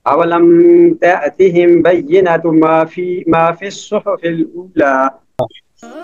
اولم تأتهم بینۃ ما فی الصحف الاولی۔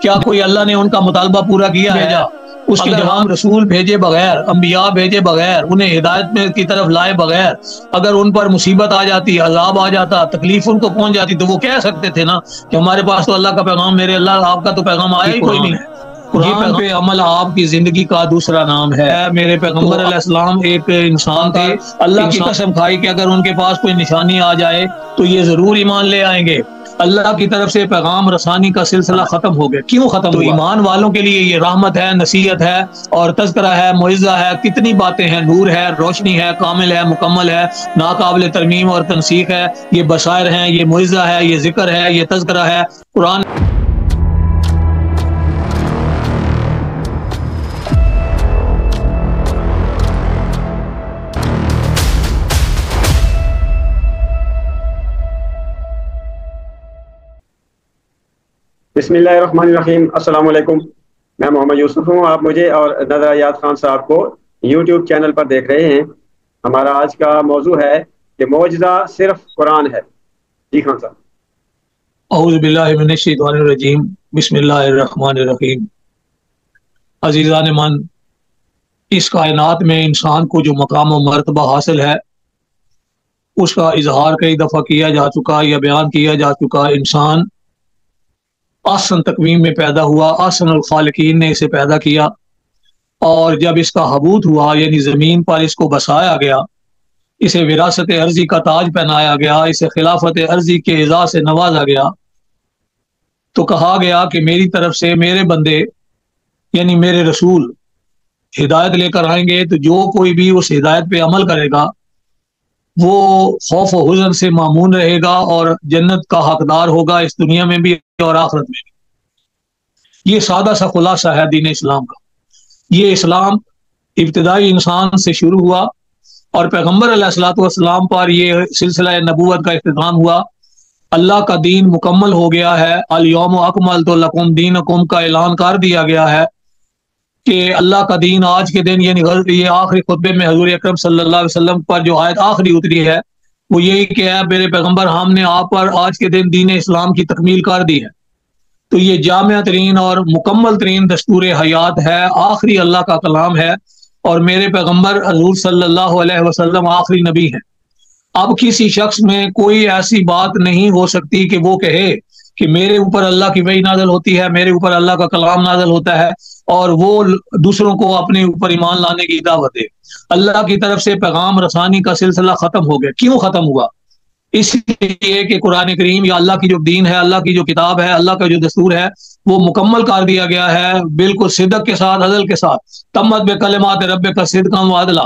کیا کوئی اللہ نے ان کا مطالبہ پورا کیا ہے؟ اس کے جواب رسول بھیجے بغیر، انبیاء بھیجے بغیر، انہیں ہدایت میں کی طرف لائے بغیر اگر ان پر مصیبت آ جاتی، عذاب آ جاتا، تکلیف ان کو پہنچ جاتی تو وہ کہہ سکتے تھے نا کہ ہمارے پاس تو اللہ کا پیغام، میرے اللہ آپ کا تو پیغام آیا ہی کوئی نہیں۔ قرآن پہ عمل آپ کی زندگی کا دوسرا نام ہے۔ میرے پیغمبر علیہ السلام ایک انسان تھے، اللہ کی قسم کھائی کہ اگر ان کے پاس کوئی نشانی آ جائے تو یہ ضرور ایمان لے آئیں گے۔ اللہ کی طرف سے پیغام رسانی کا سلسلہ ختم ہو گیا۔ کیوں ختم ہوا؟ ایمان والوں کے لیے یہ رحمت ہے، نصیحت ہے اور تذکرہ ہے، معزہ ہے، کتنی باتیں ہیں، نور ہے، روشنی ہے، کامل ہے، مکمل ہے، ناقابل ترمیم اور تنسیخ ہے، یہ بصائر ہیں، یہ معزہ ہے، یہ ذکر ہے، یہ تذکرہ ہے۔ قرآن بسم اللہ الرحمن الرحیم۔ السلام علیکم، میں محمد یوسف ہوں۔ آپ مجھے اور نذر ایاز خان صاحب کو یوٹیوب چینل پر دیکھ رہے ہیں۔ ہمارا آج کا موضوع ہے کہ معجزہ صرف قرآن ہے۔ جی خان صاحب۔ اعوذ باللہ من الشیطان الرجیم، بسم اللہ الرحمن الرحیم۔ عزیزان من، اس کائنات میں انسان کو جو مقام و مرتبہ حاصل ہے اس کا اظہار کئی دفعہ کیا جا چکا یا بیان کیا جا چکا۔ انسان احسن تقویم میں پیدا ہوا، احسن الخالقین نے اسے پیدا کیا، اور جب اس کا حبوط ہوا یعنی زمین پر اس کو بسایا گیا، اسے وراثت ارضی کا تاج پہنایا گیا، اسے خلافت ارضی کے اعزاز سے نوازا گیا، تو کہا گیا کہ میری طرف سے میرے بندے یعنی میرے رسول ہدایت لے کر آئیں گے، تو جو کوئی بھی اس ہدایت پہ عمل کرے گا وہ خوف و حزن سے مامون رہے گا اور جنت کا حقدار ہوگا، اس دنیا میں بھی اور آخرت میں بھی۔ یہ سادہ سا خلاصہ ہے دین اسلام کا۔ یہ اسلام ابتدائی انسان سے شروع ہوا اور پیغمبر علیہ الصلوۃ والسلام پر یہ سلسلہ نبوت کا اختتام ہوا۔ اللہ کا دین مکمل ہو گیا ہے۔ الیوم اکملت لکم دینکم کا اعلان کر دیا گیا ہے کہ اللہ کا دین آج کے دن یعنی یہ آخری خطبے میں حضور اکرم صلی اللہ علیہ وسلم پر جو آیت آخری اتری ہے وہ یہی کہ ہے میرے پیغمبر ہم نے آپ پر آج کے دن دین اسلام کی تکمیل کر دی ہے۔ تو یہ جامع ترین اور مکمل ترین دستور حیات ہے، آخری اللہ کا کلام ہے، اور میرے پیغمبر حضور صلی اللہ علیہ وسلم آخری نبی ہیں۔ اب کسی شخص میں کوئی ایسی بات نہیں ہو سکتی کہ وہ کہے کہ میرے اوپر اللہ کی وحی نازل ہوتی ہے، میرے اوپر اللہ کا کلام نازل ہوتا ہے، اور وہ دوسروں کو اپنے اوپر ایمان لانے کی دعوت دے۔ اللہ کی طرف سے پیغام رسانی کا سلسلہ ختم ہو گیا۔ کیوں ختم ہوا؟ اس لیے کہ قرآن کریم یا اللہ کی جو دین ہے، اللہ کی جو کتاب ہے، اللہ کا جو دستور ہے وہ مکمل کر دیا گیا ہے، بالکل صدق کے ساتھ، عدل کے ساتھ۔ تمت بکلمات ربک صدقا وعدلا۔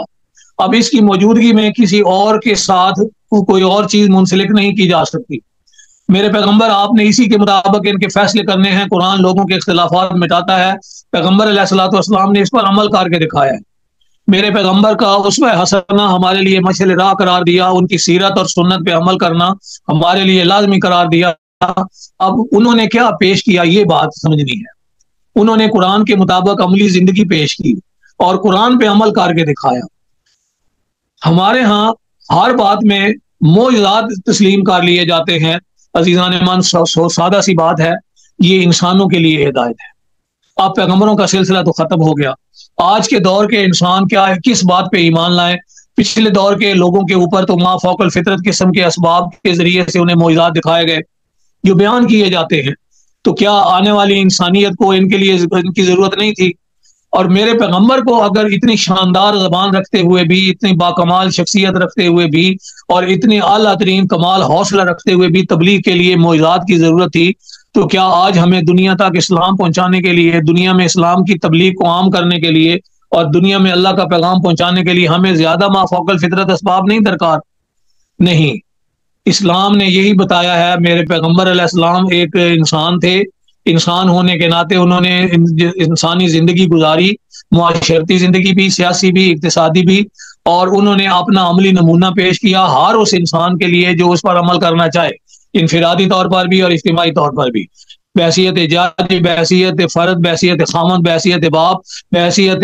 اب اس کی موجودگی میں کسی اور کے ساتھ کوئی اور چیز منسلک نہیں کی جا سکتی۔ میرے پیغمبر آپ نے اسی کے مطابق ان کے فیصلے کرنے ہیں۔ قرآن لوگوں کے اختلافات مٹاتا ہے، پیغمبر علیہ الصلوۃ والسلام نے اس پر عمل کر کے دکھایا ہے۔ میرے پیغمبر کا اسوہ حسنہ ہمارے لیے مشعل راہ قرار دیا، ان کی سیرت اور سنت پہ عمل کرنا ہمارے لیے لازمی قرار دیا۔ اب انہوں نے کیا پیش کیا یہ بات سمجھنی ہے۔ انہوں نے قرآن کے مطابق عملی زندگی پیش کی اور قرآن پہ عمل کر کے دکھایا۔ ہمارے ہاں ہر بات میں معجزات تسلیم کر لیے جاتے ہیں۔ عزیزان من، سادہ سی بات ہے، یہ انسانوں کے لیے ہدایت ہے۔ اب پیغمبروں کا سلسلہ تو ختم ہو گیا۔ آج کے دور کے انسان کیا ہے، کس بات پہ ایمان لائیں؟ پچھلے دور کے لوگوں کے اوپر تو ما فوق الفطرت قسم کے اسباب کے ذریعے سے انہیں معجزات دکھائے گئے جو بیان کیے جاتے ہیں، تو کیا آنے والی انسانیت کو ان کے لیے ان کی ضرورت نہیں تھی؟ اور میرے پیغمبر کو اگر اتنی شاندار زبان رکھتے ہوئے بھی، اتنی باکمال شخصیت رکھتے ہوئے بھی اور اتنی اعلیٰ ترین کمال حوصلہ رکھتے ہوئے بھی تبلیغ کے لیے معجزات کی ضرورت تھی، تو کیا آج ہمیں دنیا تک اسلام پہنچانے کے لیے، دنیا میں اسلام کی تبلیغ کو عام کرنے کے لیے اور دنیا میں اللہ کا پیغام پہنچانے کے لیے ہمیں زیادہ ما فوق الفطرت اسباب نہیں درکار؟ نہیں، اسلام نے یہی بتایا ہے۔ میرے پیغمبر علیہ السلام ایک انسان تھے، انسان ہونے کے ناطے انہوں نے انسانی زندگی گزاری، معاشرتی زندگی بھی، سیاسی بھی، اقتصادی بھی، اور انہوں نے اپنا عملی نمونہ پیش کیا ہر اس انسان کے لیے جو اس پر عمل کرنا چاہے، انفرادی طور پر بھی اور اجتماعی طور پر بھی، بحیثیت جاج، بحیثیت فرد، بحیثیت خامند، بحیثیت باپ، بحیثیت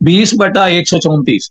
20/134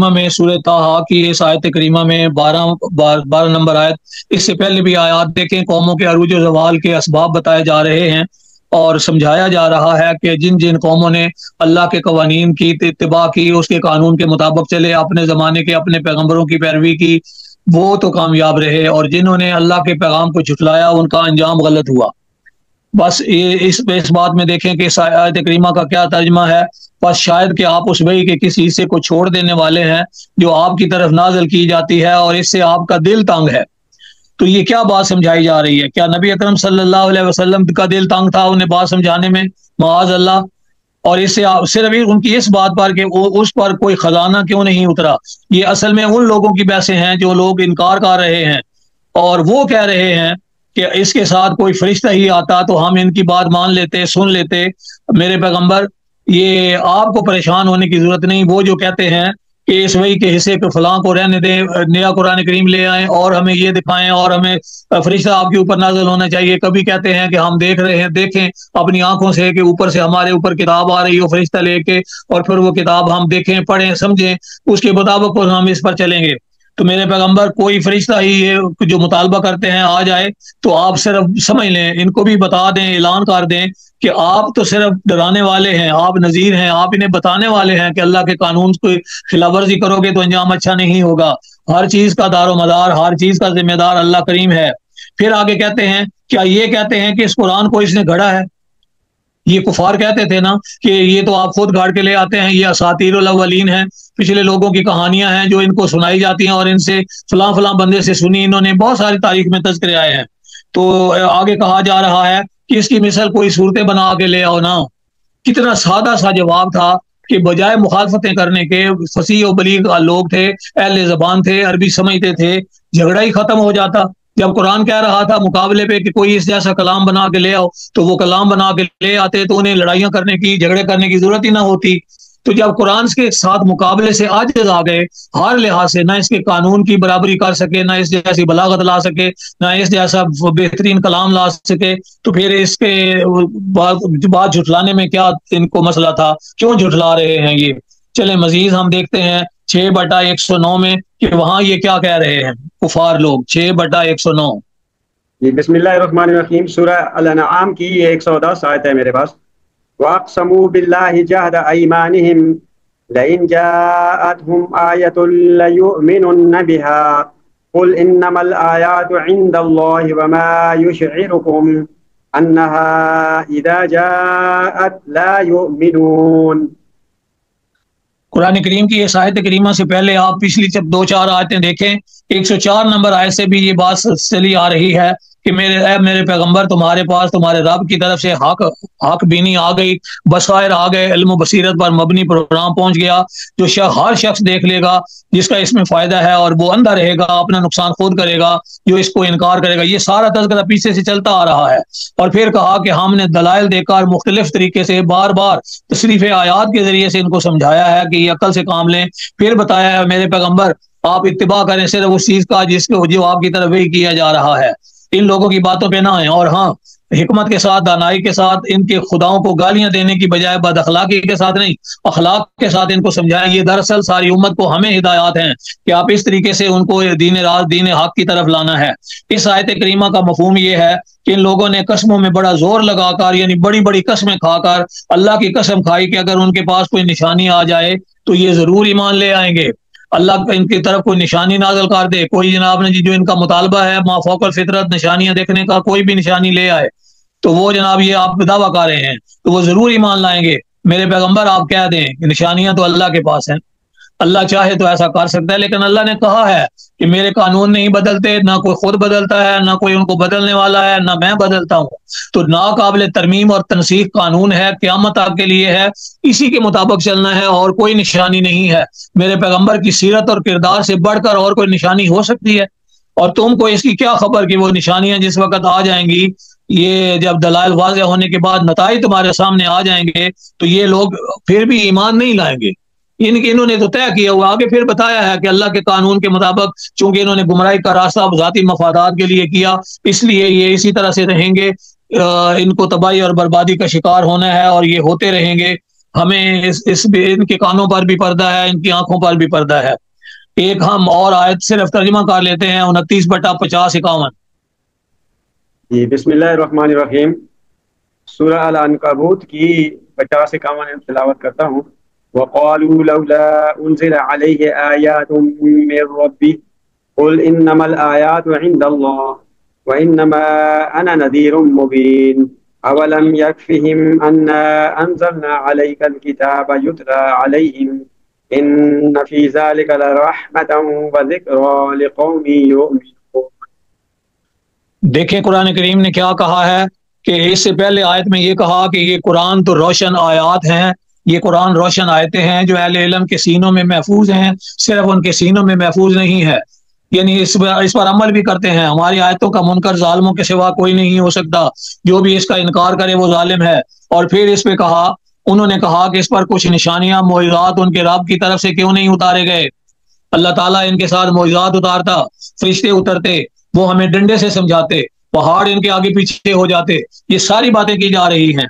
کریمہ میں سورہ طٰہٰ کی اس آیت کریمہ میں 12 نمبر آیت، اس سے پہلے بھی آیات دیکھیں، قوموں کے عروج و زوال کے اسباب بتائے جا رہے ہیں اور سمجھایا جا رہا ہے کہ جن جن قوموں نے اللہ کے قوانین کی اتباع کی، اس کے قانون کے مطابق چلے، اپنے زمانے کے اپنے پیغمبروں کی پیروی کی، وہ تو کامیاب رہے، اور جنہوں نے اللہ کے پیغام کو جھٹلایا ان کا انجام غلط ہوا۔ بس اس بات میں دیکھیں کہ اس آیت کریمہ کا کیا ترجمہ ہے۔ بس شاید کہ آپ اس وحی کے کسی حصے کو چھوڑ دینے والے ہیں جو آپ کی طرف نازل کی جاتی ہے اور اس سے آپ کا دل تنگ ہے۔ تو یہ کیا بات سمجھائی جا رہی ہے؟ کیا نبی اکرم صلی اللہ علیہ وسلم کا دل تنگ تھا انہیں بات سمجھانے میں؟ معاذ اللہ۔ اور اس سے صرف ان کی اس بات پر کہ اس پر کوئی خزانہ کیوں نہیں اترا، یہ اصل میں ان لوگوں کی بحثیں ہیں جو لوگ انکار کر رہے ہیں اور وہ کہہ رہے ہیں کہ اس کے ساتھ کوئی فرشتہ ہی آتا تو ہم ان کی بات مان لیتے، سن لیتے۔ میرے پیغمبر، یہ آپ کو پریشان ہونے کی ضرورت نہیں۔ وہ جو کہتے ہیں کہ اس وحی کے حصے کو فلاں کو رہنے دیں، نیا قرآن کریم لے آئیں اور ہمیں یہ دکھائیں اور ہمیں فرشتہ آپ کے اوپر نازل ہونا چاہیے، کبھی کہتے ہیں کہ ہم دیکھ رہے ہیں، دیکھیں اپنی آنکھوں سے کہ اوپر سے ہمارے اوپر کتاب آ رہی ہو فرشتہ لے کے، اور پھر وہ کتاب ہم دیکھیں، پڑھیں، سمجھیں، اس کے مطابق ہم اس پر چلیں گے۔ تو میرے پیغمبر، کوئی فرشتہ ہی یہ جو مطالبہ کرتے ہیں آ جائے تو آپ صرف سمجھ لیں، ان کو بھی بتا دیں، اعلان کر دیں کہ آپ تو صرف ڈرانے والے ہیں، آپ نذیر ہیں، آپ انہیں بتانے والے ہیں کہ اللہ کے قانون کی خلاف ورزی کرو گے تو انجام اچھا نہیں ہوگا۔ ہر چیز کا دار و مدار، ہر چیز کا ذمہ دار اللہ کریم ہے۔ پھر آگے کہتے ہیں، کیا یہ کہتے ہیں کہ اس قرآن کو اس نے گھڑا ہے؟ یہ کفار کہتے تھے نا کہ یہ تو آپ خود گاڑ کے لے آتے ہیں، یہ اساطیر الاولین ہیں، پچھلے لوگوں کی کہانیاں ہیں جو ان کو سنائی جاتی ہیں اور ان سے فلاں فلاں بندے سے سنی، انہوں نے بہت ساری تاریخ میں تذکرے آئے ہیں۔ تو آگے کہا جا رہا ہے کہ اس کی مثل کوئی صورتیں بنا کے لے آؤ نا۔ کتنا سادہ سا جواب تھا کہ بجائے مخالفتیں کرنے کے، فصیح و بلیغ لوگ تھے، اہل زبان تھے، عربی سمجھتے تھے، جھگڑا ہی ختم ہو جاتا۔ جب قرآن کہہ رہا تھا مقابلے پہ کہ کوئی اس جیسا کلام بنا کے لے آؤ تو وہ کلام بنا کے لے آتے تو انہیں لڑائیاں کرنے کی، جھگڑے کرنے کی ضرورت ہی نہ ہوتی۔ تو جب قرآن کے ساتھ مقابلے سے عاجز آ گئے، ہر لحاظ سے، نہ اس کے قانون کی برابری کر سکے، نہ اس جیسی بلاغت لا سکے، نہ اس جیسا بہترین کلام لا سکے، تو پھر اس کے بات جھٹلانے میں کیا ان کو مسئلہ تھا؟ کیوں جھٹلا رہے ہیں یہ؟ چلیں مزید ہم دیکھتے ہیں 6/109 میں کہ وہاں یہ کیا کہہ رہے ہیں کفار لوگ۔ 6/109 جی، بسم اللہ الرحمن الرحیم، سورہ الانعام کی یہ 110 آیت ہے میرے پاس۔ وَأَقْسَمُوا بِاللَّهِ جَهْدَ أَيْمَانِهِمْ لَئِنْ جَاءَتْهُمْ آيَةٌ لَيُؤْمِنُنَّ بِهَا قُلْ إِنَّمَا الْآيَاتُ عِندَ اللَّهِ وَمَا يُشْعِرُكُمْ أَنَّهَا إِذَا جَاءَتْ لَا يُؤْمِنُونَ۔ قرآن کریم کی اس آیت کریمہ سے پہلے آپ پچھلی 2-4 آیتیں دیکھیں، 104 نمبر آیت سے بھی یہ بات چلی آ رہی ہے کہ میرے پیغمبر، تمہارے پاس تمہارے رب کی طرف سے حق بینی آ گئی، بصائر آ گئے، علم و بصیرت پر مبنی پروگرام پہنچ گیا، جو ہر شخص دیکھ لے گا جس کا اس میں فائدہ ہے، اور وہ اندھا رہے گا، اپنا نقصان خود کرے گا جو اس کو انکار کرے گا۔ یہ سارا تذکرہ پیچھے سے چلتا آ رہا ہے، اور پھر کہا کہ ہم نے دلائل دے کر مختلف طریقے سے بار بار تصریف آیات کے ذریعے سے ان کو سمجھایا ہے کہ یہ عقل سے کام لیں۔ پھر بتایا ہے میرے پیغمبر آپ اتباع کریں صرف اس چیز کا جو آپ کی طرف وحی کیا جا رہا ہے، ان لوگوں کی باتوں پہ نہ آئیں، اور ہاں حکمت کے ساتھ، دانائی کے ساتھ، ان کے خداؤں کو گالیاں دینے کی بجائے بد اخلاقی کے ساتھ نہیں، اخلاق کے ساتھ ان کو سمجھائیں۔ یہ دراصل ساری امت کو ہمیں ہدایات ہیں کہ آپ اس طریقے سے ان کو دین راز، دین حق کی طرف لانا ہے۔ اس آیت کریمہ کا مفہوم یہ ہے کہ ان لوگوں نے قسموں میں بڑا زور لگا کر، یعنی بڑی بڑی قسمیں کھا کر اللہ کی قسم کھائی کہ اگر ان کے پاس کوئی نشانی آ جائے تو یہ ضرور ایمان لے آئیں گے، اللہ ان کی طرف کوئی نشانی نازل کر دے، کوئی جناب نے جو ان کا مطالبہ ہے ما فوق الفطرت نشانیاں دیکھنے کا، کوئی بھی نشانی لے آئے تو وہ جناب یہ آپ دعویٰ کر رہے ہیں تو وہ ضرور ایمان لائیں گے۔ میرے پیغمبر آپ کہہ دیں کہ نشانیاں تو اللہ کے پاس ہیں، اللہ چاہے تو ایسا کر سکتا ہے، لیکن اللہ نے کہا ہے کہ میرے قانون نہیں بدلتے، نہ کوئی خود بدلتا ہے، نہ کوئی ان کو بدلنے والا ہے، نہ میں بدلتا ہوں۔ تو ناقابل ترمیم اور تنسیخ قانون ہے، قیامت تک کے لیے ہے، اسی کے مطابق چلنا ہے، اور کوئی نشانی نہیں ہے۔ میرے پیغمبر کی سیرت اور کردار سے بڑھ کر اور کوئی نشانی ہو سکتی ہے؟ اور تم کو اس کی کیا خبر کہ وہ نشانیاں جس وقت آ جائیں گی، یہ جب دلائل واضح ہونے کے بعد نتائج تمہارے سامنے آ جائیں گے تو یہ لوگ پھر بھی ایمان نہیں لائیں گے۔ انہوں نے تو طے کیا ہوا، آگے پھر بتایا ہے کہ اللہ کے قانون کے مطابق چونکہ انہوں نے گمراہی کا راستہ ذاتی مفادات کے لیے کیا، اس لیے یہ اسی طرح سے رہیں گے، ان کو تباہی اور بربادی کا شکار ہونا ہے اور یہ ہوتے رہیں گے۔ ہمیں ان کے کانوں پر بھی پردہ ہے، ان کی آنکھوں پر بھی پردہ ہے۔ ایک ہم اور آیت صرف ترجمہ کر لیتے ہیں، 29/50-51۔ جی بسم اللہ الرحمن الرحیم، سورہ العنکبوت کی 50-51 تلاوت کرتا ہوں۔ وَقَالُوا لَوْلَا أُنزِلَ عَلَيْهِ آيَاتٌ مِّن رَّبِّهِ قُلْ إِنَّمَا الْآيَاتُ عِندَ اللَّهِ وَإِنَّمَا أَنَا نَذِيرٌ مُّبِينٌ أَوَلَمْ يَكْفِهِمْ أَنَّا أَنزَلْنَا عَلَيْكَ الْكِتَابَ يُتْلَى عَلَيْهِمْ إِنَّ فِي ذَلِكَ لَرَحْمَةً وَذِكْرَىٰ لِقَوْمٍ يُؤْمِنُونَ۔ دیکھیں قرآن کریم نے کیا کہا ہے کہ اس سے پہلے آیت میں یہ کہا کہ یہ قرآن تو روشن آیات ہیں، یہ قرآن روشن آیتیں ہیں جو اہل علم کے سینوں میں محفوظ ہیں، صرف ان کے سینوں میں محفوظ نہیں ہے، یعنی اس پر عمل بھی کرتے ہیں۔ ہماری آیتوں کا منکر ظالموں کے سوا کوئی نہیں ہو سکتا، جو بھی اس کا انکار کرے وہ ظالم ہے۔ اور پھر اس پہ کہا، انہوں نے کہا کہ اس پر کچھ نشانیاں معجزات ان کے رب کی طرف سے کیوں نہیں اتارے گئے؟ اللہ تعالیٰ ان کے ساتھ معجزات اتارتا، فرشتے اترتے، وہ ہمیں ڈنڈے سے سمجھاتے، پہاڑ ان کے آگے پیچھے ہو جاتے۔ یہ ساری باتیں کی جا رہی ہیں۔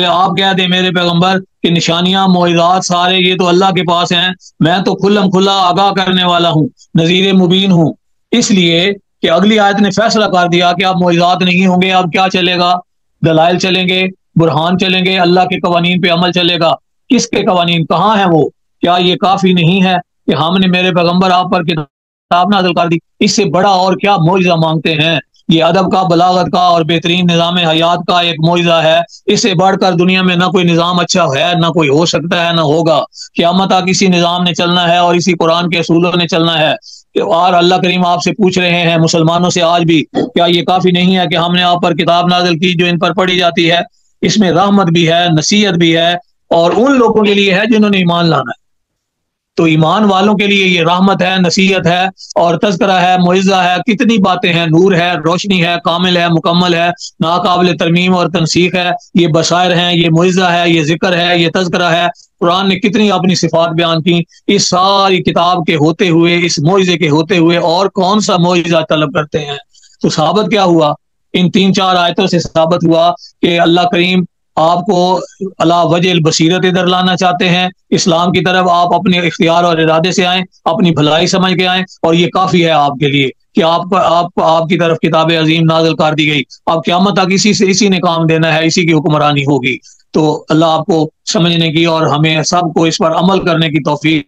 آپ کہہ دیں میرے پیغمبر کہ نشانیاں معجزات سارے یہ تو اللہ کے پاس ہیں، میں تو کھلم کھلا آگاہ کرنے والا ہوں، نذیر مبین ہوں۔ اس لیے کہ اگلی آیت نے فیصلہ کر دیا کہ اب معجزات نہیں ہوں گے، اب کیا چلے گا؟ دلائل چلیں گے، برہان چلیں گے، اللہ کے قوانین پہ عمل چلے گا۔ کس کے قوانین؟ کہاں ہیں وہ؟ کیا یہ کافی نہیں ہے کہ ہم نے میرے پیغمبر آپ پر کتاب نازل کر دی؟ اس سے بڑا اور کیا معجزہ مانگتے ہیں؟ یہ ادب کا، بلاغت کا اور بہترین نظام حیات کا ایک معجزہ ہے۔ اس سے بڑھ کر دنیا میں نہ کوئی نظام اچھا ہے، نہ کوئی ہو سکتا ہے، نہ ہوگا۔ قیامت تک اسی نظام نے چلنا ہے اور اسی قرآن کے اصولوں نے چلنا ہے۔ اور اللہ کریم آپ سے پوچھ رہے ہیں مسلمانوں سے آج بھی، کیا یہ کافی نہیں ہے کہ ہم نے آپ پر کتاب نازل کی جو ان پر پڑھی جاتی ہے؟ اس میں رحمت بھی ہے، نصیحت بھی ہے، اور ان لوگوں کے لیے ہے جنہوں نے ایمان لانا ہے۔ تو ایمان والوں کے لیے یہ رحمت ہے، نصیحت ہے اور تذکرہ ہے، معجزہ ہے، کتنی باتیں ہیں، نور ہے، روشنی ہے، کامل ہے، مکمل ہے، ناقابل ترمیم اور تنسیخ ہے، یہ بصائر ہیں، یہ معجزہ ہے، یہ ذکر ہے، یہ تذکرہ ہے۔ قرآن نے کتنی اپنی صفات بیان کی، اس ساری کتاب کے ہوتے ہوئے، اس معجزے کے ہوتے ہوئے اور کون سا معجزہ طلب کرتے ہیں؟ تو ثابت کیا ہوا؟ ان 3-4 آیتوں سے ثابت ہوا کہ اللہ کریم آپ کو اللہ وجہ البصیرت ادھر لانا چاہتے ہیں، اسلام کی طرف آپ اپنے اختیار اور ارادے سے آئیں، اپنی بھلائی سمجھ کے آئیں، اور یہ کافی ہے آپ کے لیے کہ آپ کی طرف کتاب عظیم نازل کر دی گئی۔ اب قیامت تک اسی نے کام دینا ہے، اسی کی حکمرانی ہوگی۔ تو اللہ آپ کو سمجھنے کی اور ہمیں سب کو اس پر عمل کرنے کی توفیق،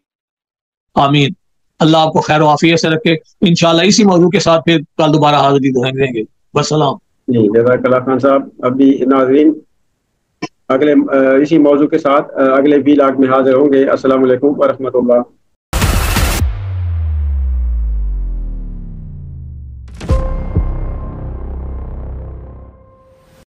آمین۔ اللہ آپ کو خیر و عافیت سے رکھے۔ انشاءاللہ اسی موضوع کے ساتھ پھر کل دوبارہ حاضری دیں گے۔ والسلام۔ جی جزاک اللہ خان صاحب۔ ابھی ناظرین اگلے اسی موضوع کے ساتھ اگلے ویلاگ میں حاضر ہوں گے۔ السلام علیکم ورحمۃ اللہ۔